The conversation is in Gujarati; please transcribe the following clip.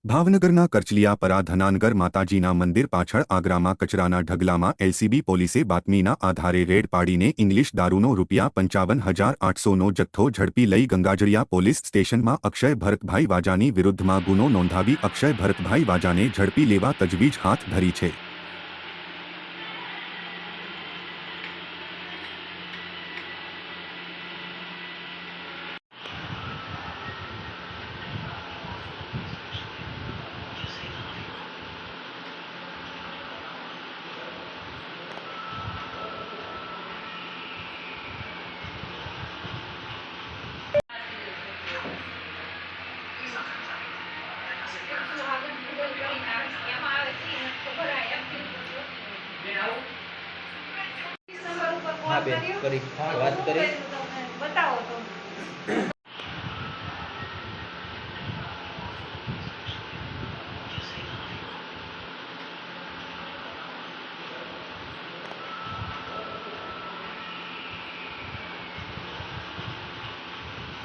ભાવનગરના કરચલિયાપરા ધનાનગર માતાજીના મંદિર પાછળ આગ્રામાં કચરાના ઢગલામાં એલસીબી પોલીસે બાતમીના આધારે રેડ પાડીને ઇંગ્લિશ દારૂનો ₹55,800નો જથ્થો ઝડપી લઈ ગંગાજળિયા પોલીસ સ્ટેશનમાં અક્ષય ભરતભાઈ વાજાની વિરુદ્ધમાં ગુનો નોંધાવી અક્ષય ભરતભાઈ વાજાને ઝડપી લેવા તજવીજ હાથ ધરી છે। हाँ बेन करी बात करी।